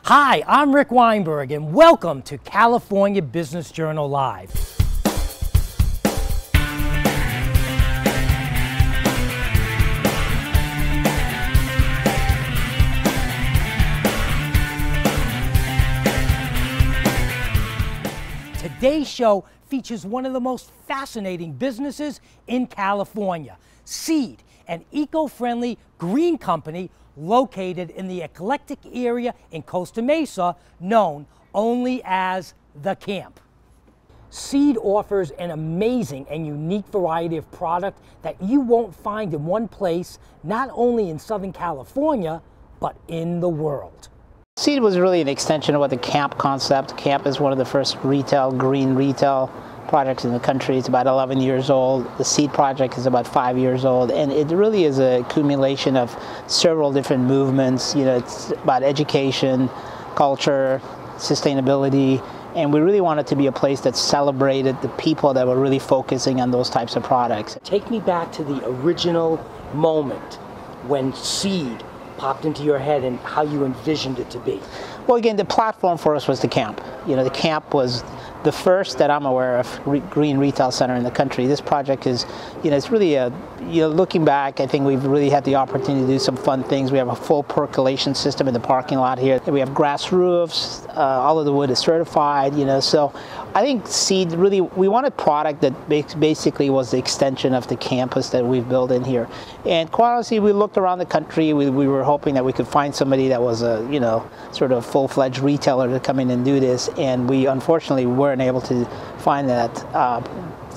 Hi, I'm Rick Weinberg, and welcome to California Business Journal Live. Today's show features one of the most fascinating businesses in California, Seed, an eco-friendly green company located in the eclectic area in Costa Mesa known only as The Camp. Seed offers an amazing and unique variety of product that you won't find in one place, not only in Southern California, but in the world. Seed was really an extension of what the Camp concept. Camp is one of the first green retail projects in the country. It's about 11 years old. The Seed project is about 5 years old, and it really is a accumulation of several different movements. You know, it's about education, culture, sustainability, and we really wanted to be a place that celebrated the people that were really focusing on those types of products. Take me back to the original moment when Seed popped into your head and how you envisioned it to be. Well, again, the platform for us was the Camp. You know, the Camp was the first that I'm aware of green retail center in the country. This project is, it's really looking back, I think we've really had the opportunity to do some fun things. We have a full percolation system in the parking lot here. We have grass roofs, all of the wood is certified, so I think Seed really, we wanted product that basically was the extension of the campus that we've built in here. And quite honestly, we looked around the country, we were hoping that we could find somebody that was a, sort of full-fledged retailer to come in and do this, and we unfortunately weren't able to find that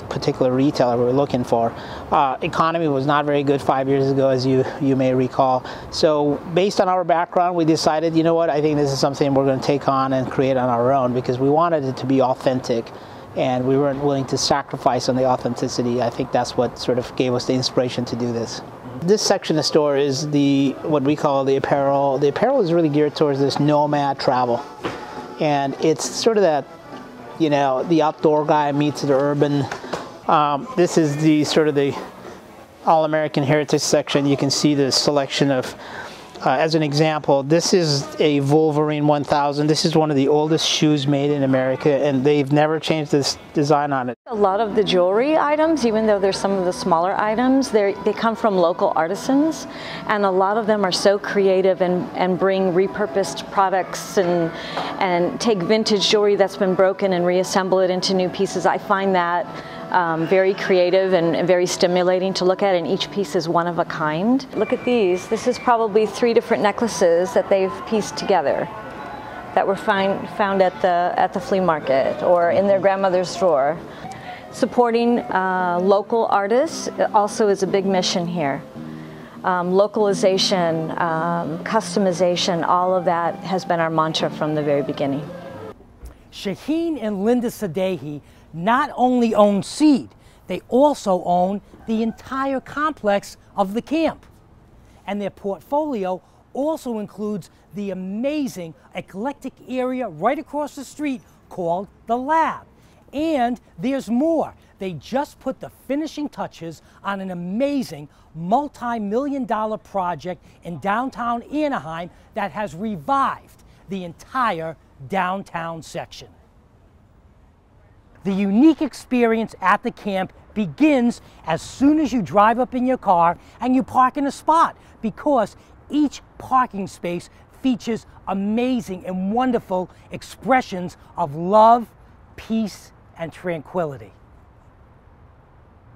particular retailer we were looking for. Economy was not very good 5 years ago, as you may recall. So based on our background, we decided, you know what, I think this is something we're going to take on and create on our own, because we wanted it to be authentic and we weren't willing to sacrifice on the authenticity. I think that's what sort of gave us the inspiration to do this. This section of the store is what we call the apparel. The apparel is really geared towards this nomad travel, and it's sort of that, the outdoor guy meets the urban. This is the sort of the All-American Heritage section. You can see the selection of, as an example, this is a Wolverine 1000. This is one of the oldest shoes made in America, and they've never changed this design on it. A lot of the jewelry items, even though there's some of the smaller items, they come from local artisans, and a lot of them are so creative and bring repurposed products and take vintage jewelry that's been broken and reassemble it into new pieces. I find that very creative and very stimulating to look at, and each piece is one of a kind. Look at these. This is probably 3 different necklaces that they've pieced together that were found at the flea market or in their grandmother's drawer. Supporting local artists also is a big mission here. Localization, customization, all of that has been our mantra from the very beginning. Shaheen and Linda Sadehi not only own Seed, they also own the entire complex of the Camp. And their portfolio also includes the amazing eclectic area right across the street called The Lab. And there's more. They just put the finishing touches on an amazing multi-million-dollar project in downtown Anaheim that has revived the entire downtown section. The unique experience at the Camp begins as soon as you drive up in your car and you park in a spot, because each parking space features amazing and wonderful expressions of love, peace, and tranquility.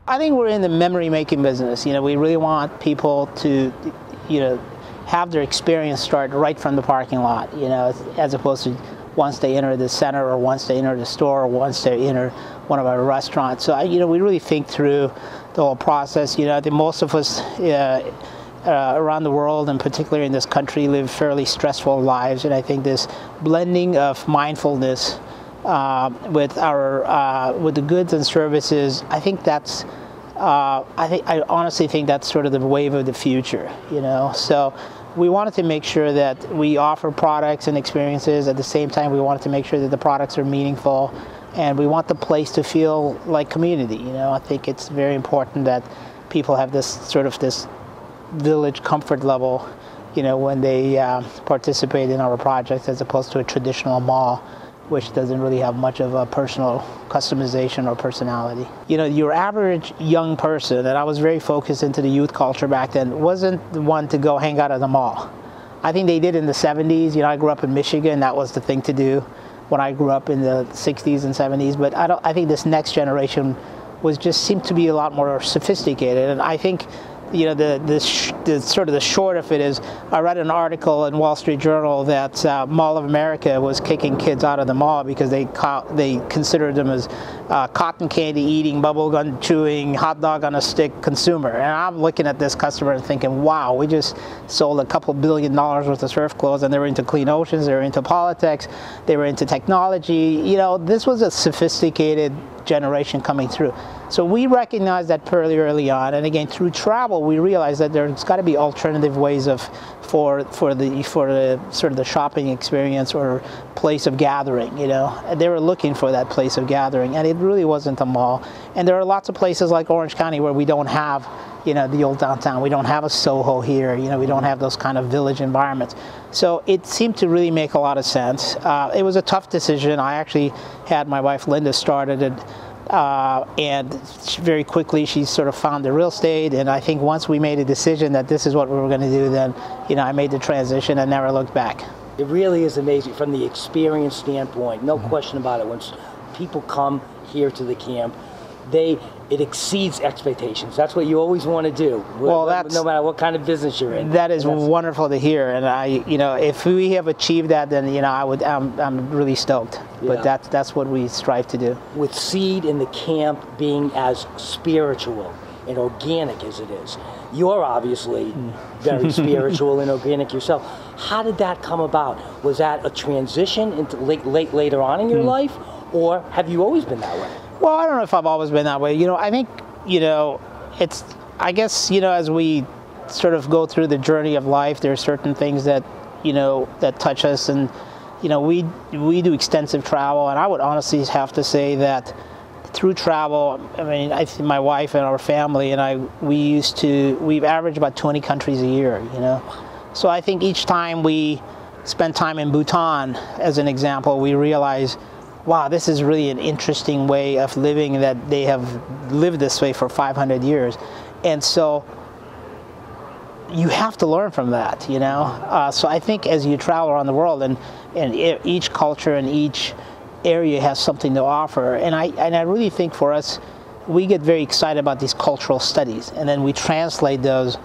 I think we're in the memory-making business. We really want people to, have their experience start right from the parking lot, as opposed to once they enter the center or once they enter the store or once they enter one of our restaurants. So, we really think through the whole process. I think most of us around the world, and particularly in this country, live fairly stressful lives, and I think this blending of mindfulness with the goods and services, I think that's I honestly think that's sort of the wave of the future, So we wanted to make sure that we offer products and experiences. At the same time, we wanted to make sure that the products are meaningful, and we want the place to feel like community. I think it's very important that people have this sort of this village comfort level when they participate in our projects, as opposed to a traditional mall, which doesn't really have much of a personal customization or personality. Your average young person, and I was very focused into the youth culture back then, wasn't the one to go hang out at the mall. I think they did in the 70s. I grew up in Michigan. That was the thing to do when I grew up in the 60s and 70s. But I think this next generation seemed to be a lot more sophisticated. And I think the sort of the short of it is, I read an article in Wall Street Journal that Mall of America was kicking kids out of the mall because they considered them as cotton candy eating, bubble gum chewing, hot dog on a stick consumer. And I'm looking at this customer and thinking, wow, we just sold a couple $2 billion worth of surf clothes, and they were into clean oceans, they were into politics, they were into technology. This was a sophisticated generation coming through. So we recognized that fairly early on, and again through travel we realized that there's got to be alternative ways for the sort of the shopping experience or place of gathering. And they were looking for that place of gathering, and it really wasn't a mall. And there are lots of places like Orange County where we don't have the old downtown. We don't have a Soho here. We don't have those kind of village environments. So it seemed to really make a lot of sense. It was a tough decision. I actually had my wife Linda started it, and very quickly she sort of found the real estate. And I think once we made a decision that this is what we were going to do, then I made the transition and never looked back. It really is amazing from the experience standpoint. No question about it. When people come here to the camp, it exceeds expectations. That's what you always want to do. Well, no matter what kind of business you're in. That is wonderful to hear, and if we have achieved that, then I'm really stoked. Yeah. But that's what we strive to do. With Seed and the camp being as spiritual and organic as it is, you're obviously very spiritual and organic yourself. How did that come about? Was that a transition into later on in your life, or have you always been that way? Well, I don't know if I've always been that way. I think, it's, I guess, as we sort of go through the journey of life, there are certain things that, that touch us. And, we do extensive travel. And I would honestly have to say that through travel, I think my wife and our family and we've averaged about 20 countries a year, So I think each time we spend time in Bhutan, as an example, we realize, wow, this is really an interesting way of living, that they have lived this way for 500 years. And so you have to learn from that, So I think as you travel around the world, and each culture and each area has something to offer. And I really think for us, we get very excited about these cultural studies, and then we translate those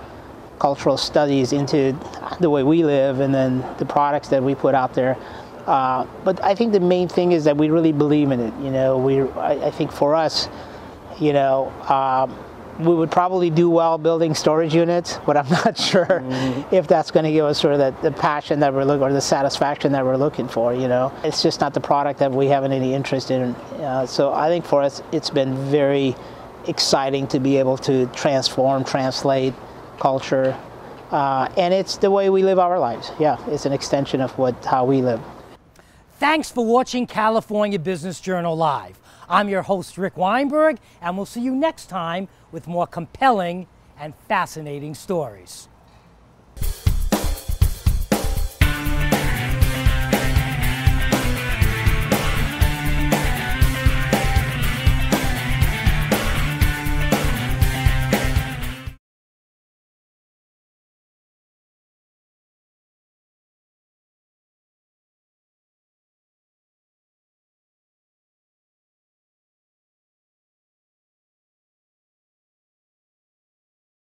cultural studies into the way we live and then the products that we put out there. But I think the main thing is that we really believe in it. I think for us, we would probably do well building storage units, but I'm not sure if that's going to give us sort of the passion that we're looking, or the satisfaction that we're looking for. It's just not the product that we have any interest in. So I think for us, it's been very exciting to be able to translate culture, and it's the way we live our lives. Yeah, it's an extension of how we live. Thanks for watching California Business Journal Live. I'm your host, Rick Weinberg, and we'll see you next time with more compelling and fascinating stories.